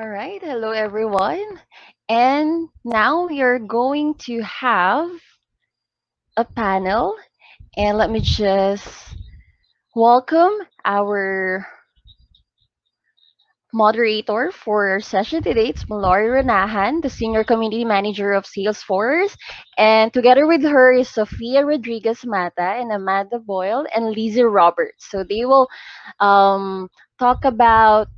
All right, hello everyone. And now you're going to have a panel, and let me just welcome our moderator for our session today. It's Mallory Ranahan, the Senior Community Manager of Salesforce. And together with her is Sofia Rodriguez Mata and Amanda Boyle and Lizzy Roberts. So they will talk about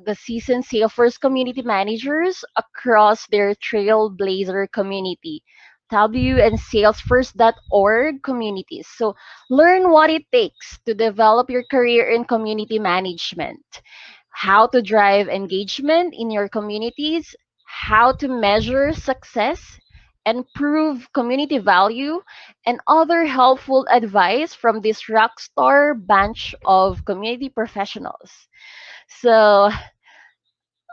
the seasoned Salesforce community managers across their Trailblazer community, W and Salesforce.org communities. So learn what it takes to develop your career in community management, how to drive engagement in your communities, how to measure success and prove community value, and other helpful advice from this rockstar bunch of community professionals. So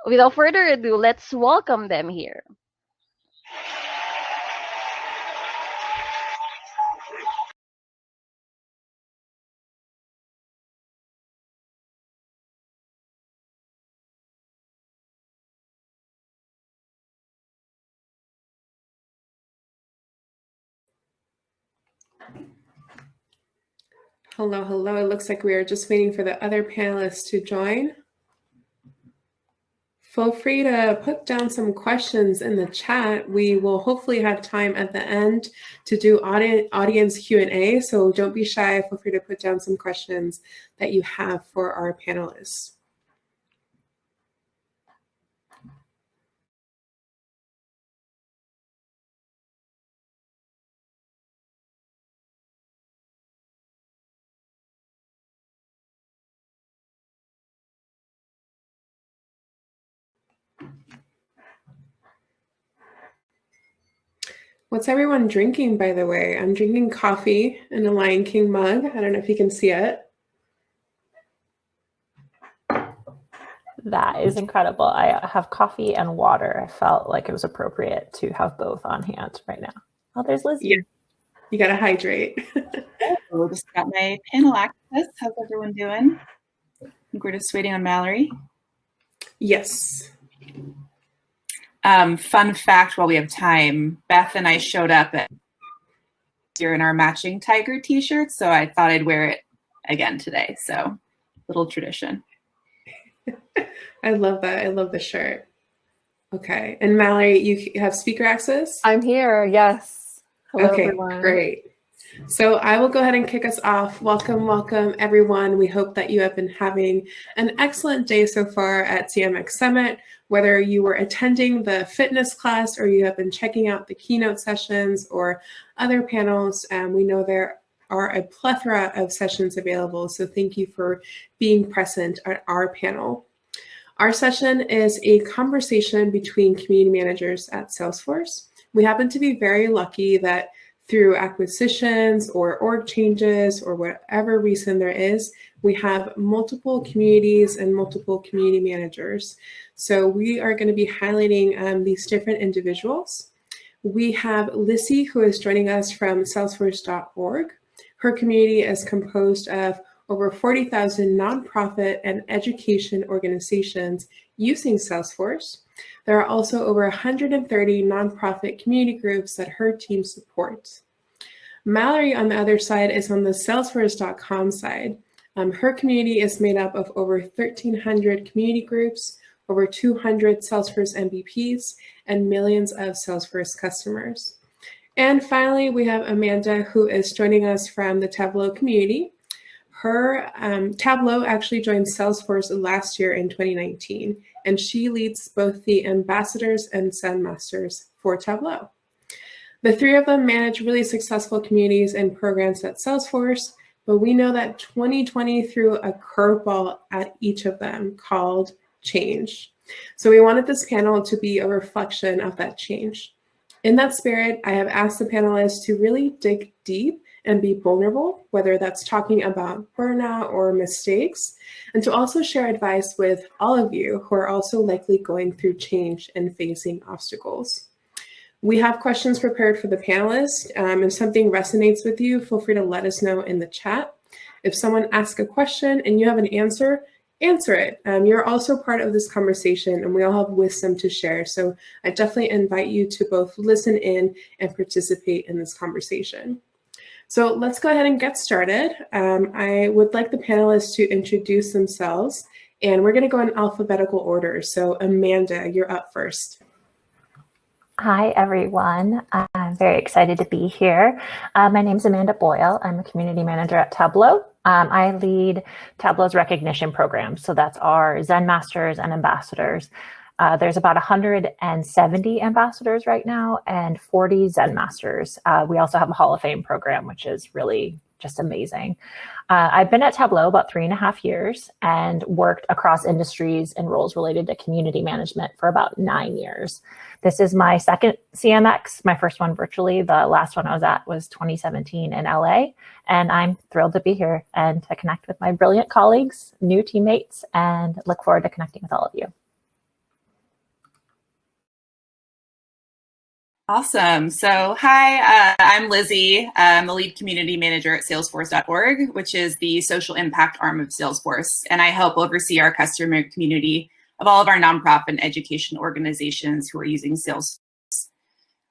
without further ado, let's welcome them here. Hello, hello. It looks like we are just waiting for the other panelists to join. Feel free to put down some questions in the chat. We will hopefully have time at the end to do audience Q&A, so don't be shy. Feel free to put down some questions that you have for our panelists. What's everyone drinking, by the way? I'm drinking coffee in a Lion King mug. I don't know if you can see it. That is incredible. I have coffee and water. I felt like it was appropriate to have both on hand right now. Oh, there's Lizzy. Yeah, you got to hydrate. Oh, just got my panel access. How's everyone doing? I think we're just waiting on Mallory. Yes. Fun fact while we have time, Beth and I showed up here in our matching tiger t-shirts, so I thought I'd wear it again today. So little tradition. I love that. I love the shirt. Okay. And Mallory, you have speaker access? I'm here. Yes. Hello, okay, everyone. Great. So I will go ahead and kick us off. Welcome, welcome, everyone. We hope that you have been having an excellent day so far at CMX Summit, whether you were attending the fitness class or you have been checking out the keynote sessions or other panels. We know there are a plethora of sessions available, so thank you for being present at our panel. Our session is a conversation between community managers at Salesforce. We happen to be very lucky that through acquisitions or org changes or whatever reason there is, we have multiple communities and multiple community managers. So we are going to be highlighting these different individuals. We have Lizzy, who is joining us from Salesforce.org. Her community is composed of over 40,000 nonprofit and education organizations using Salesforce. There are also over 130 nonprofit community groups that her team supports. Mallory, on the other side, is on the Salesforce.com side. Her community is made up of over 1,300 community groups, over 200 Salesforce MVPs, and millions of Salesforce customers. And finally, we have Amanda, who is joining us from the Tableau community. Her Tableau actually joined Salesforce last year in 2019, and she leads both the ambassadors and sendmasters for Tableau. The three of them manage really successful communities and programs at Salesforce, but we know that 2020 threw a curveball at each of them called change. So we wanted this panel to be a reflection of that change. In that spirit, I have asked the panelists to really dig deep and be vulnerable, whether that's talking about burnout or mistakes, and to also share advice with all of you who are also likely going through change and facing obstacles. We have questions prepared for the panelists. If something resonates with you, feel free to let us know in the chat. If someone asks a question and you have an answer, answer it. You're also part of this conversation, and we all have wisdom to share. So I definitely invite you to both listen in and participate in this conversation. So let's go ahead and get started. I would like the panelists to introduce themselves, and we're going to go in alphabetical order. So Amanda, you're up first. Hi, everyone. I'm very excited to be here. My name is Amanda Boyle. I'm a community manager at Tableau. I lead Tableau's recognition program. So that's our Zen Masters and Ambassadors. There's about 170 ambassadors right now and 40 Zen Masters. We also have a Hall of Fame program, which is really just amazing. I've been at Tableau about 3.5 years and worked across industries and roles related to community management for about 9 years. This is my second CMX, my first one virtually. The last one I was at was 2017 in LA. And I'm thrilled to be here and to connect with my brilliant colleagues, new teammates, and look forward to connecting with all of you. Awesome. So hi, I'm Lizzy. I'm the lead community manager at Salesforce.org, which is the social impact arm of Salesforce. And I help oversee our customer community of all of our nonprofit and education organizations who are using Salesforce.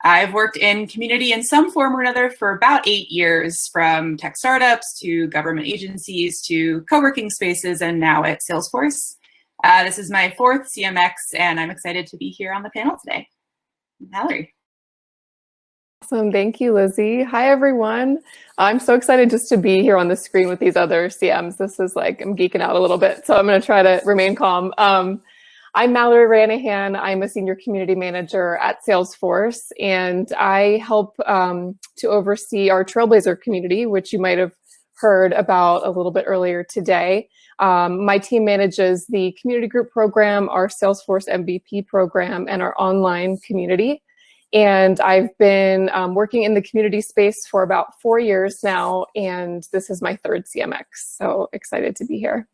I've worked in community in some form or another for about 8 years, from tech startups to government agencies to co-working spaces, and now at Salesforce. This is my 4th CMX, and I'm excited to be here on the panel today. Mallory. Awesome. Thank you, Lizzy. Hi, everyone. I'm so excited just to be here on the screen with these other CMs. This is like, I'm geeking out a little bit, so I'm going to try to remain calm. I'm Mallory Ranahan. I'm a senior community manager at Salesforce, and I help to oversee our Trailblazer community, which you might have heard about a little bit earlier today. My team manages the community group program, our Salesforce MVP program, and our online community. And I've been working in the community space for about 4 years now, and this is my 3rd CMX. So excited to be here.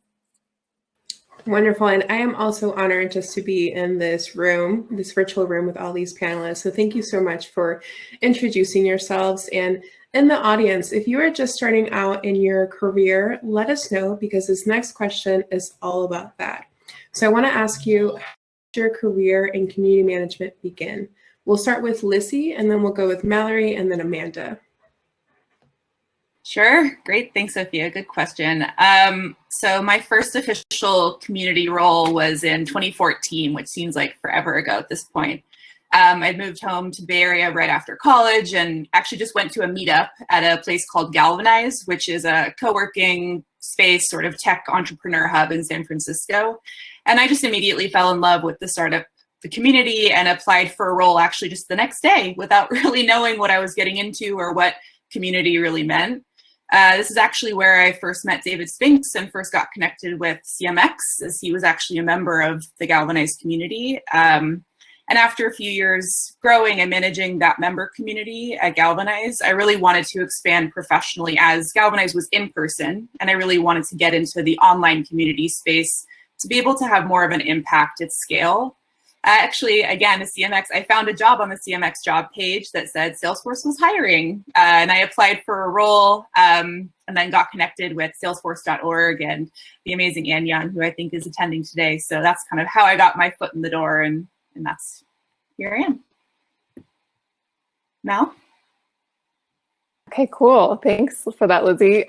Wonderful. And I am also honored just to be in this room, this virtual room with all these panelists. So thank you so much for introducing yourselves. And in the audience, if you are just starting out in your career, let us know, because this next question is all about that. So I want to ask you, how did your career in community management begin? We'll start with Lizzy, and then we'll go with Mallory, and then Amanda. Sure. Great. Thanks, Sophia. Good question. So my first official community role was in 2014, which seems like forever ago at this point. I moved home to the Bay Area right after college and actually just went to a meetup at a place called Galvanize, which is a co-working space, sort of tech entrepreneur hub in San Francisco. And I just immediately fell in love with the startup, the community, and applied for a role actually just the next day without really knowing what I was getting into or what community really meant. This is actually where I first met David Spinks and first got connected with CMX, as he was actually a member of the Galvanize community. And after a few years growing and managing that member community at Galvanize, I really wanted to expand professionally, as Galvanize was in person, and I really wanted to get into the online community space to be able to have more of an impact at scale. Actually, again, a CMX, I found a job on the CMX job page that said Salesforce was hiring, and I applied for a role, and then got connected with Salesforce.org and the amazing Anyan, who I think is attending today. So that's kind of how I got my foot in the door, and that's, here I am. Mal? Okay, cool. Thanks for that, Lizzy.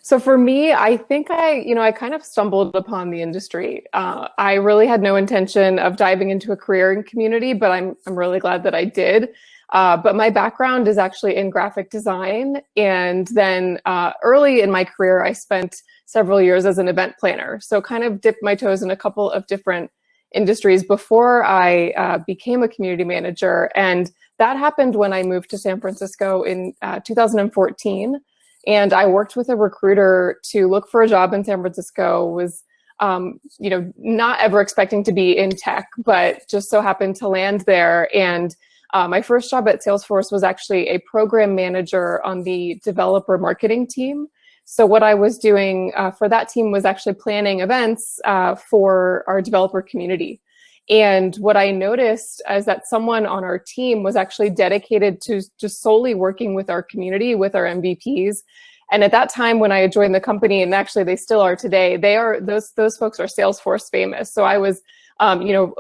So for me, I think I kind of stumbled upon the industry. I really had no intention of diving into a career in community, but I'm really glad that I did. But my background is actually in graphic design. And then early in my career, I spent several years as an event planner. So kind of dipped my toes in a couple of different industries before I became a community manager. And that happened when I moved to San Francisco in 2014. And I worked with a recruiter to look for a job in San Francisco, was not ever expecting to be in tech, but just so happened to land there. And my first job at Salesforce was actually a program manager on the developer marketing team. So what I was doing for that team was actually planning events for our developer community. And what I noticed is that someone on our team was actually dedicated to just solely working with our community, with our MVPs. And at that time when I had joined the company, and actually they still are today, those folks are Salesforce famous. So I was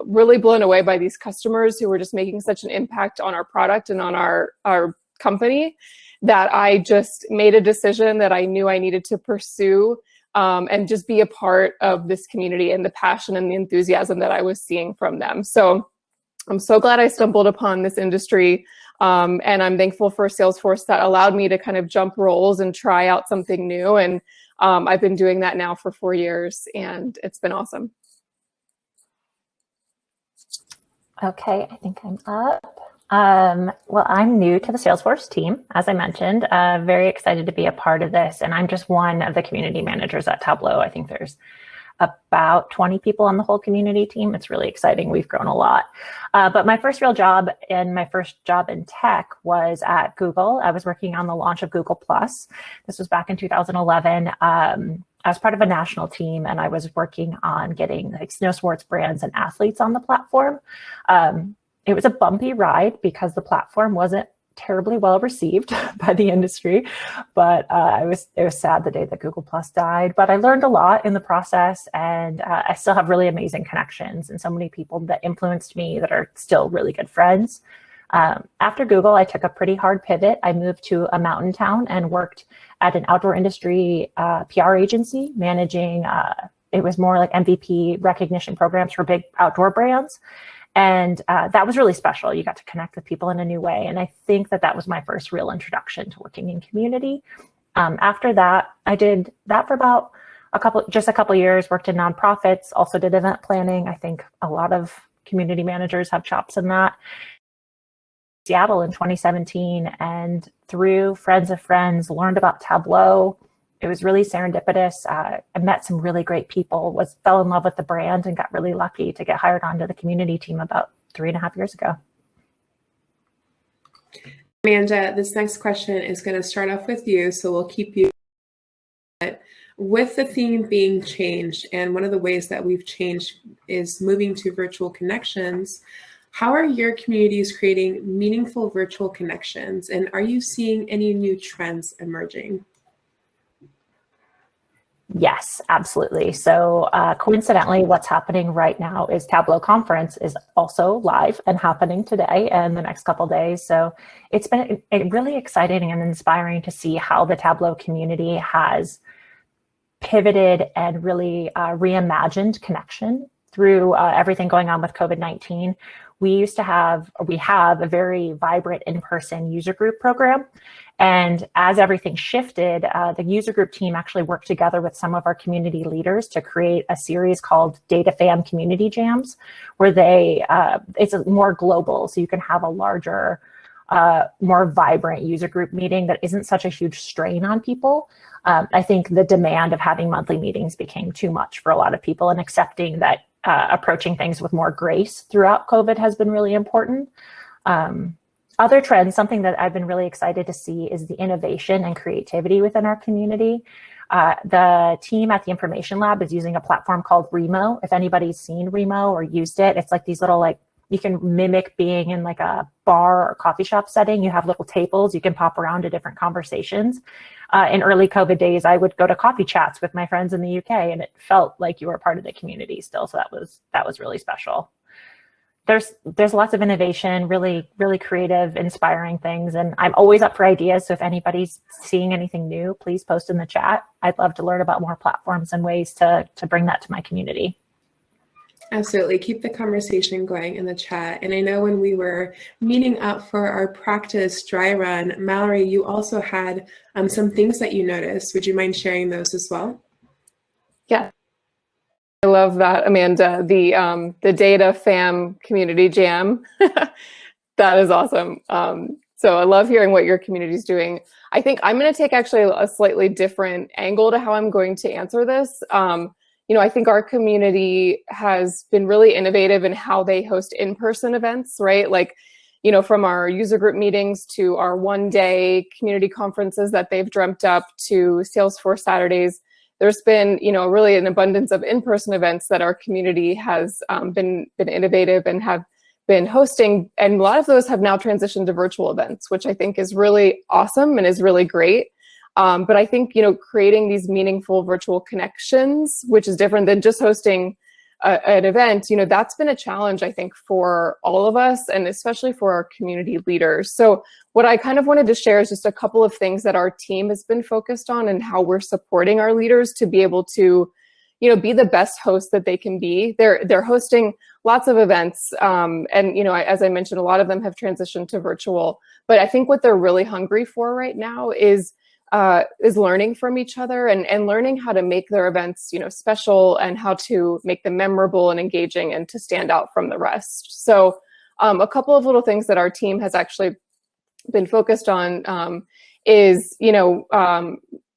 really blown away by these customers who were just making such an impact on our product and on our company, that I just made a decision that I knew I needed to pursue and just be a part of this community and the passion and the enthusiasm that I was seeing from them. So I'm so glad I stumbled upon this industry, and I'm thankful for Salesforce that allowed me to kind of jump roles and try out something new. And I've been doing that now for 4 years, and it's been awesome. Okay, I think I'm up. Well, I'm new to the Salesforce team, as I mentioned. Very excited to be a part of this, and I'm just one of the community managers at Tableau. I think there's about 20 people on the whole community team. It's really exciting. We've grown a lot. But my first real job and my first job in tech was at Google. I was working on the launch of Google+. This was back in 2011. I was part of a national team, and I was working on getting like snow sports brands and athletes on the platform. It was a bumpy ride because the platform wasn't terribly well received by the industry, but it was sad the day that Google Plus died. But I learned a lot in the process, and I still have really amazing connections and so many people that influenced me that are still really good friends. After Google, I took a pretty hard pivot. I moved to a mountain town and worked at an outdoor industry PR agency, managing, it was more like MVP recognition programs for big outdoor brands. And that was really special. You got to connect with people in a new way. And I think that was my first real introduction to working in community. After that, I did that for about a couple years, worked in nonprofits, also did event planning. I think a lot of community managers have chops in that. Seattle in 2017, and through friends of friends, learned about Tableau. It was really serendipitous. I met some really great people, fell in love with the brand, and got really lucky to get hired onto the community team about 3.5 years ago. Amanda, this next question is going to start off with you, so we'll keep you. With the theme being changed, and one of the ways that we've changed is moving to virtual connections, how are your communities creating meaningful virtual connections, and are you seeing any new trends emerging? Yes, absolutely. So coincidentally, what's happening right now is Tableau Conference is also live and happening today and the next couple of days. So it's been really exciting and inspiring to see how the Tableau community has pivoted and really reimagined connection through everything going on with COVID-19. We have a very vibrant in-person user group program. And as everything shifted, the user group team actually worked together with some of our community leaders to create a series called Data Fam Community Jams, where it's more global. So you can have a larger, more vibrant user group meeting that isn't such a huge strain on people. I think the demand of having monthly meetings became too much for a lot of people, and accepting that approaching things with more grace throughout COVID has been really important. Other trends, something that I've been really excited to see is the innovation and creativity within our community. The team at the Information Lab is using a platform called Remo. If anybody's seen Remo or used it, it's like these little, you can mimic being in like a bar or coffee shop setting. You have little tables, you can pop around to different conversations. In early COVID days, I would go to coffee chats with my friends in the UK, and it felt like you were part of the community still. So that was really special. There's lots of innovation, really, really creative, inspiring things. And I'm always up for ideas. So if anybody's seeing anything new, please post in the chat. I'd love to learn about more platforms and ways to bring that to my community. Absolutely. Keep the conversation going in the chat. And I know when we were meeting up for our practice dry run, Mallory, you also had some things that you noticed. Would you mind sharing those as well? Yeah. I love that, Amanda. The Data Fam Community Jam. That is awesome. So I love hearing what your community is doing. I think I'm going to take actually a slightly different angle to how I'm going to answer this. I think our community has been really innovative in how they host in-person events, right? From our user group meetings to our one-day community conferences that they've dreamt up to Salesforce Saturdays. There's been, really an abundance of in-person events that our community has been innovative and have been hosting. And a lot of those have now transitioned to virtual events, which I think is really awesome and is really great. But I think, creating these meaningful virtual connections, which is different than just hosting an event, that's been a challenge, I think, for all of us, and especially for our community leaders. So what I kind of wanted to share is just a couple of things that our team has been focused on and how we're supporting our leaders to be able to, be the best host that they can be. They're hosting lots of events, and as I mentioned, a lot of them have transitioned to virtual. But I think what they're really hungry for right now is learning from each other and learning how to make their events, special, and how to make them memorable and engaging and to stand out from the rest. So a couple of little things that our team has actually been focused on is,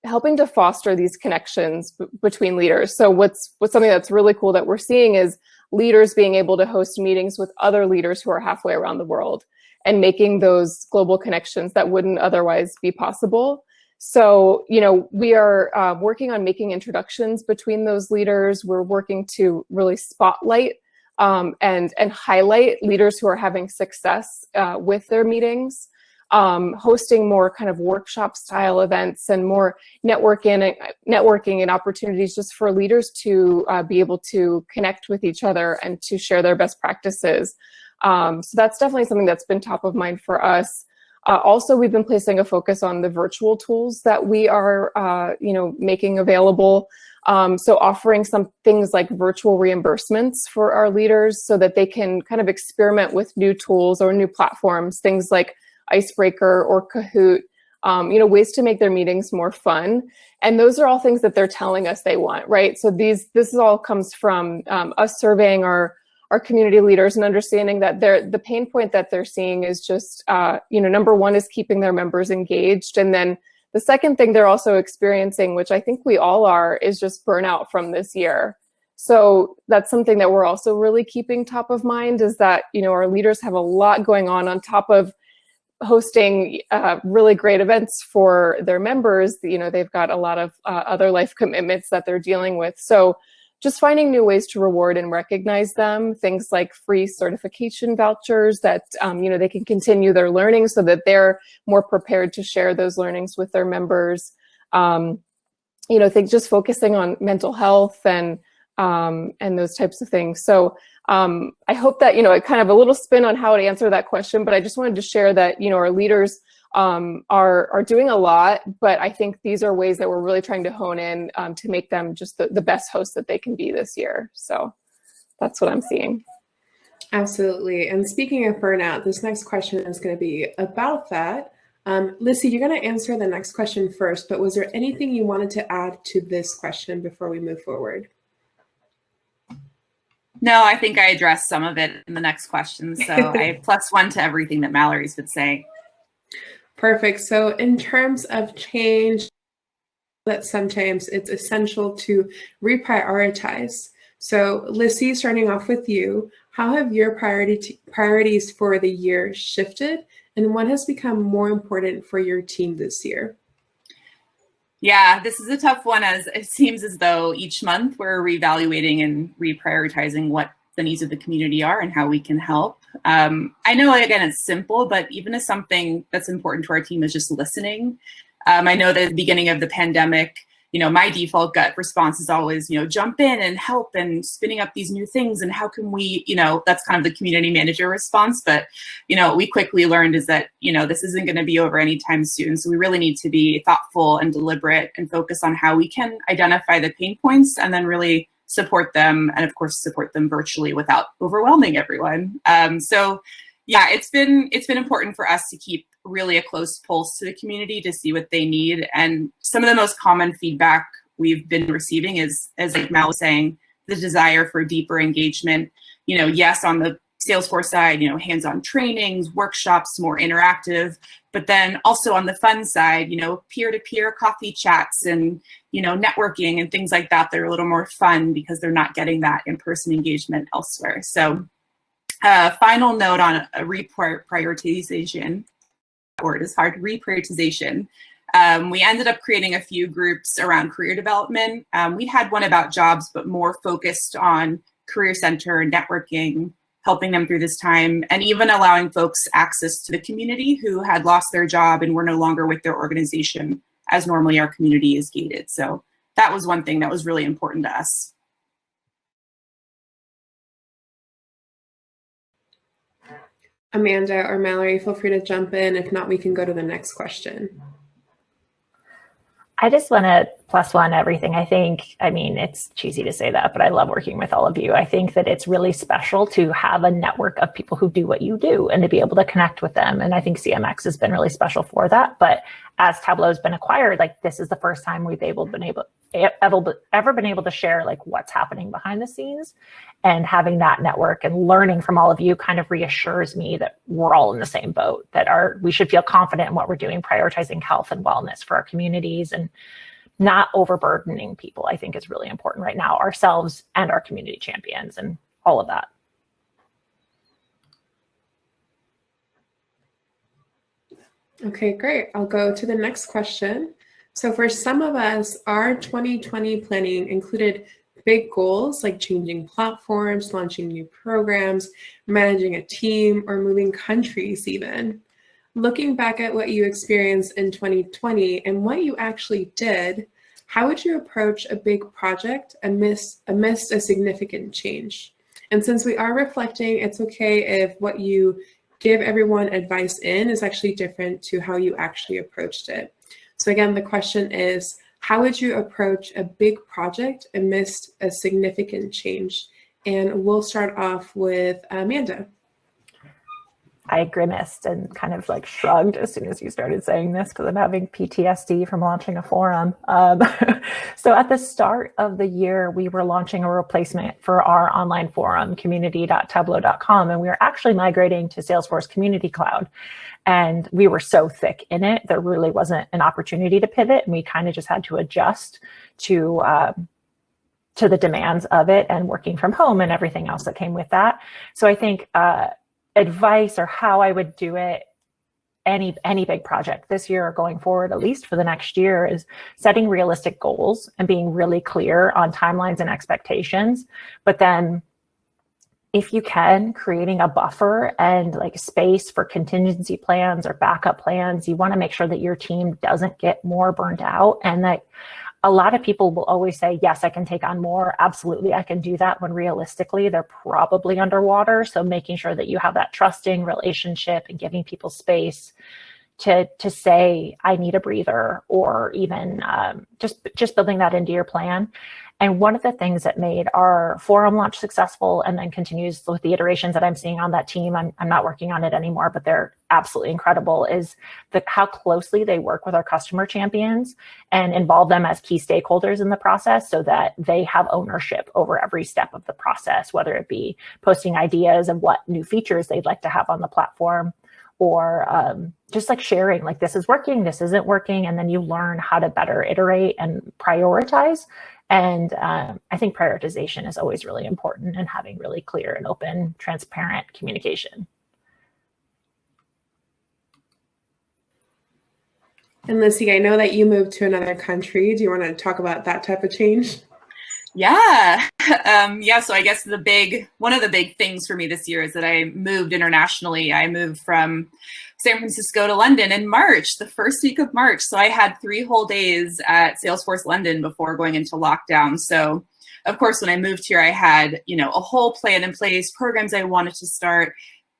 helping to foster these connections between leaders. So what's something that's really cool that we're seeing is leaders being able to host meetings with other leaders who are halfway around the world and making those global connections that wouldn't otherwise be possible. So, we are working on making introductions between those leaders. We're working to really spotlight and highlight leaders who are having success with their meetings, hosting more kind of workshop style events and more networking and opportunities just for leaders to be able to connect with each other and to share their best practices. So that's definitely something that's been top of mind for us. Also, we've been placing a focus on the virtual tools that we are, making available. So offering some things like virtual reimbursements for our leaders so that they can kind of experiment with new tools or new platforms, things like Icebreaker or Kahoot, ways to make their meetings more fun. And those are all things that they're telling us they want, right? So this all comes from us surveying our community leaders and understanding that the pain point that they're seeing is just, number one is keeping their members engaged. And then the second thing they're also experiencing, which I think we all are, is just burnout from this year. So that's something that we're also really keeping top of mind, is that, our leaders have a lot going on top of hosting really great events for their members. They've got a lot of other life commitments that they're dealing with. So just finding new ways to reward and recognize them, things like free certification vouchers that they can continue their learning so that they're more prepared to share those learnings with their members. Just focusing on mental health and those types of things. So I hope that, it kind of a little spin on how to answer that question, but I just wanted to share that, our leaders are doing a lot, but I think these are ways that we're really trying to hone in to make them just the best hosts that they can be this year. So that's what I'm seeing. Absolutely. And speaking of burnout, this next question is going to be about that. Lizzy, you're going to answer the next question first, but was there anything you wanted to add to this question before we move forward? No, I think I addressed some of it in the next question. So I +1 to everything that Mallory's been saying. Perfect. So in terms of change, that sometimes it's essential to reprioritize. So Lizzy, starting off with you, how have your priorities for the year shifted, and what has become more important for your team this year? Yeah, this is a tough one, as it seems as though each month we're reevaluating and reprioritizing what the needs of the community are and how we can help. I know, again, it's simple, but even as something that's important to our team is just listening. I know that at the beginning of the pandemic, my default gut response is always, jump in and help and spinning up these new things. And how can we, that's kind of the community manager response. But, what we quickly learned is that, this isn't going to be over anytime soon. So we really need to be thoughtful and deliberate and focus on how we can identify the pain points and then really support them, and of course support them virtually without overwhelming everyone. So yeah, it's been important for us to keep really a close pulse to the community to see what they need. And some of the most common feedback we've been receiving is, as like Mal was saying, the desire for deeper engagement. Yes, on the Salesforce side, hands-on trainings, workshops, more interactive, but then also on the fun side, peer-to-peer coffee chats and, networking and things like that. They're a little more fun because they're not getting that in-person engagement elsewhere. So final note on a reprioritization, word is hard, reprioritization. We ended up creating a few groups around career development. We had one about jobs, but more focused on career center, networking, helping them through this time, and even allowing folks access to the community who had lost their job and were no longer with their organization as normally our community is gated. So that was one thing that was really important to us. Amanda or Mallory, feel free to jump in. If not, we can go to the next question. I just want to +1 everything. I mean, it's cheesy to say that, but I love working with all of you. I think that it's really special to have a network of people who do what you do and to be able to connect with them. And I think CMX has been really special for that. But as Tableau has been acquired, like this is the first time we've ever been able to share like what's happening behind the scenes, and having that network and learning from all of you kind of reassures me that we're all in the same boat, that we should feel confident in what we're doing, prioritizing health and wellness for our communities and not overburdening people. I think is really important right now, ourselves and our community champions and all of that. Okay, great. I'll go to the next question. So for some of us, our 2020 planning included big goals like changing platforms, launching new programs, managing a team, or moving countries even. Looking back at what you experienced in 2020 and what you actually did, how would you approach a big project amidst a significant change? And since we are reflecting, it's okay if what you give everyone advice in is actually different to how you actually approached it. So again, the question is, how would you approach a big project amidst a significant change? And we'll start off with Amanda. I grimaced and kind of like shrugged as soon as you started saying this because I'm having PTSD from launching a forum. So at the start of the year, we were launching a replacement for our online forum, community.tableau.com, and we were actually migrating to Salesforce Community Cloud. And we were so thick in it, there really wasn't an opportunity to pivot, and we kind of just had to adjust to the demands of it and working from home and everything else that came with that. So I think advice or how I would do it, any big project this year or going forward, at least for the next year, is setting realistic goals and being really clear on timelines and expectations. But then if you can, creating a buffer and like space for contingency plans or backup plans. You want to make sure that your team doesn't get more burnt out, and that a lot of people will always say, yes, I can take on more. Absolutely, I can do that, when realistically, they're probably underwater. So making sure that you have that trusting relationship and giving people space to say, I need a breather, or even just building that into your plan. And one of the things that made our forum launch successful and then continues with the iterations that I'm seeing on that team, I'm not working on it anymore, but they're absolutely incredible, is how closely they work with our customer champions and involve them as key stakeholders in the process so that they have ownership over every step of the process, whether it be posting ideas of what new features they'd like to have on the platform, or just like sharing, like, this is working, this isn't working, and then you learn how to better iterate and prioritize. And I think prioritization is always really important, and having really clear and open, transparent communication. And Lizzy, I know that you moved to another country. Do you want to talk about that type of change? Yeah. So I guess one of the big things for me this year is that I moved internationally. I moved from San Francisco to London in March, the first week of March. So I had 3 whole days at Salesforce London before going into lockdown. So of course, when I moved here, I had, a whole plan in place, programs I wanted to start,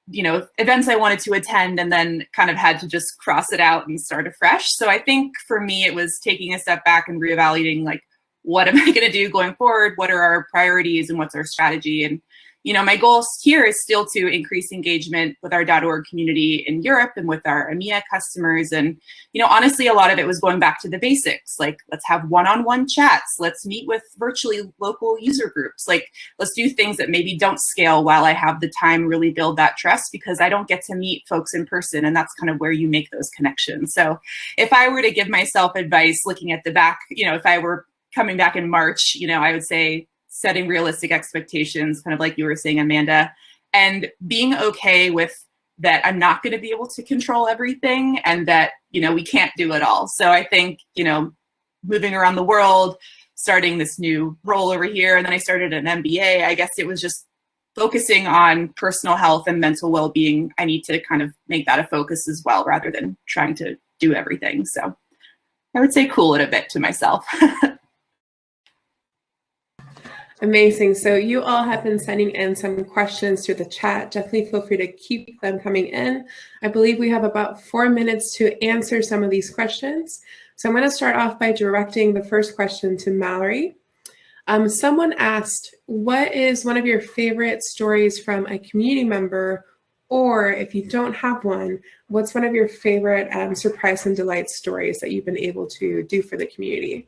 events I wanted to attend, and then kind of had to just cross it out and start afresh. So I think for me, it was taking a step back and reevaluating, like, what am I going to do going forward? What are our priorities and what's our strategy? And, my goal here is still to increase engagement with our .org community in Europe and with our EMEA customers. And, honestly, a lot of it was going back to the basics. Like, let's have one-on-one chats. Let's meet with virtually local user groups. Like, let's do things that maybe don't scale while I have the time really build that trust, because I don't get to meet folks in person. And that's kind of where you make those connections. So if I were to give myself advice looking at the back, if I were coming back in March, I would say setting realistic expectations, kind of like you were saying, Amanda, and being okay with that I'm not going to be able to control everything, and that, we can't do it all. So I think, moving around the world, starting this new role over here, and then I started an MBA, I guess it was just focusing on personal health and mental well-being. I need to kind of make that a focus as well, rather than trying to do everything. So I would say cool it a bit to myself. Amazing. So you all have been sending in some questions through the chat. Definitely feel free to keep them coming in. I believe we have about 4 minutes to answer some of these questions. So I'm going to start off by directing the first question to Mallory. Someone asked, what is one of your favorite stories from a community member? Or if you don't have one, what's one of your favorite surprise and delight stories that you've been able to do for the community?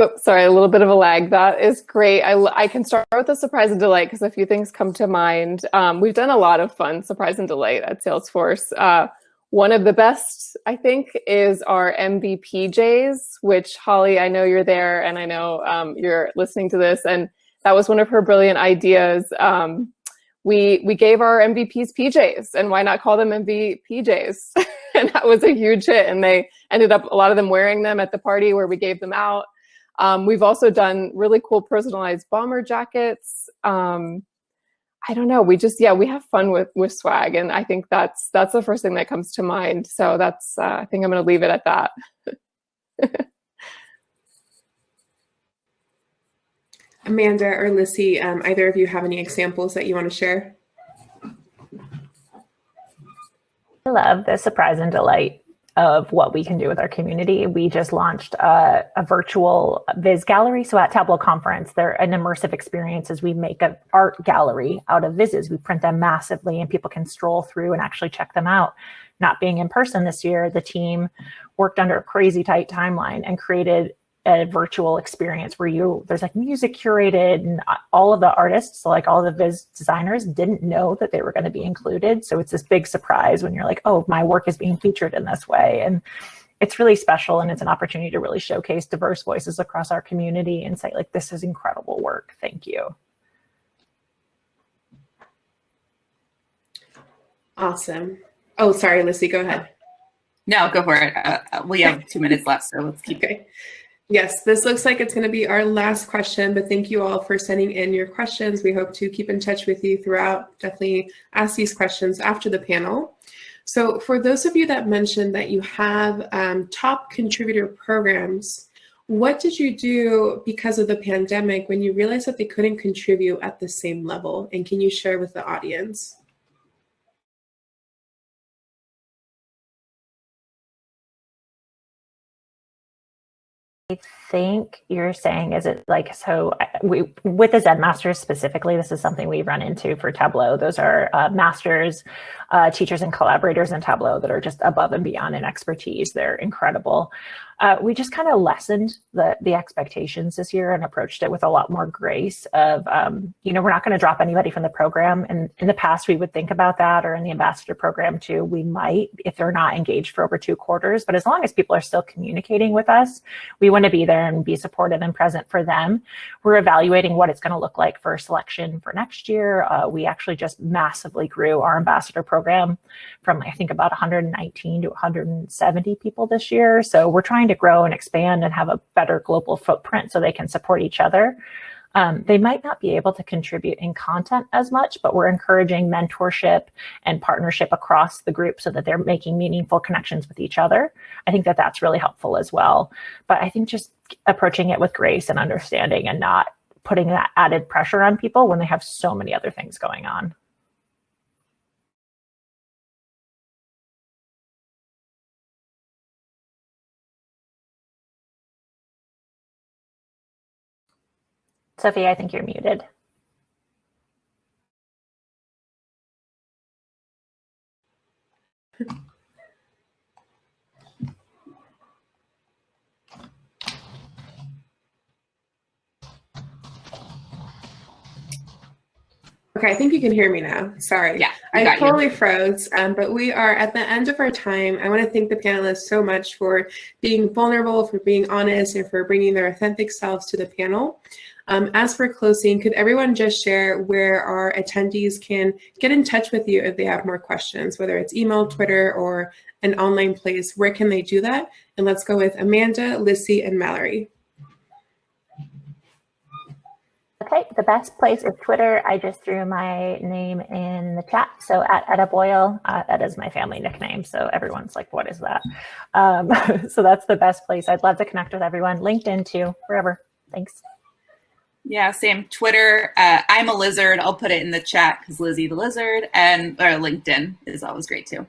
Oops, sorry, a little bit of a lag. That is great. I can start with the surprise and delight because a few things come to mind. We've done a lot of fun surprise and delight at Salesforce. One of the best, I think, is our MVPJs, which Holly, I know you're there and I know you're listening to this. And that was one of her brilliant ideas. We gave our MVPs PJs, and why not call them MVPJs? And that was a huge hit. And they ended up, a lot of them wearing them at the party where we gave them out. We've also done really cool personalized bomber jackets. I don't know. We have fun with swag, and I think that's the first thing that comes to mind. So that's I think I'm going to leave it at that. Amanda or Lizzy, either of you have any examples that you want to share? I love the surprise and delight of what we can do with our community. We just launched a virtual Viz gallery. So at Tableau Conference, they're an immersive experience as we make an art gallery out of Vizes. We print them massively and people can stroll through and actually check them out. Not being in person this year, the team worked under a crazy tight timeline and created a virtual experience where there's like music curated, and all of the artists, so like all the Viz designers, didn't know that they were going to be included. So it's this big surprise when you're like, oh, my work is being featured in this way. And it's really special, and it's an opportunity to really showcase diverse voices across our community and say, like, this is incredible work. Thank you. Awesome. Oh, sorry, Lizzy, go ahead. No, go for it. We have 2 minutes left, so let's keep Okay. Yes, this looks like it's going to be our last question, but thank you all for sending in your questions. We hope to keep in touch with you throughout. Definitely ask these questions after the panel. So for those of you that mentioned that you have top contributor programs, what did you do because of the pandemic when you realized that they couldn't contribute at the same level? And can you share with the audience? I think you're saying, is it like, so with the Zen Masters specifically, this is something we run into for Tableau. Those are masters, teachers and collaborators in Tableau that are just above and beyond in expertise. They're incredible. We just kind of lessened the expectations this year and approached it with a lot more grace of, we're not going to drop anybody from the program. And in the past, we would think about that, or in the ambassador program too, we might, if they're not engaged for over 2 quarters. But as long as people are still communicating with us, we want to be there and be supportive and present for them. We're evaluating what it's going to look like for selection for next year. We actually just massively grew our ambassador program from, I think, about 119 to 170 people this year. So we're trying to grow and expand and have a better global footprint so they can support each other. They might not be able to contribute in content as much, but we're encouraging mentorship and partnership across the group so that they're making meaningful connections with each other. I think that that's really helpful as well. But I think just approaching it with grace and understanding and not putting that added pressure on people when they have so many other things going on. Sofia, I think you're muted. Okay, I think you can hear me now. Sorry. Yeah, I totally froze, but we are at the end of our time. I want to thank the panelists so much for being vulnerable, for being honest, and for bringing their authentic selves to the panel. As for closing, could everyone just share where our attendees can get in touch with you if they have more questions, whether it's email, Twitter, or an online place? Where can they do that? And let's go with Amanda, Lizzy, and Mallory. Okay, the best place is Twitter. I just threw my name in the chat. So at Boyle, that is my family nickname. So everyone's like, what is that? So that's the best place. I'd love to connect with everyone. LinkedIn too, wherever. Thanks. Yeah, same. Twitter. I'm a lizard. I'll put it in the chat because Lizzy the lizard, and LinkedIn is always great too.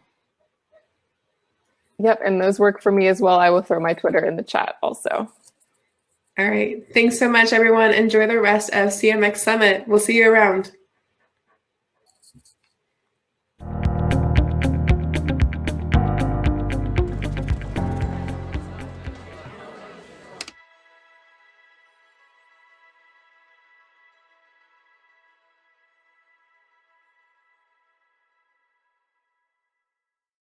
Yep, and those work for me as well. I will throw my Twitter in the chat also. All right. Thanks so much, everyone. Enjoy the rest of CMX Summit. We'll see you around.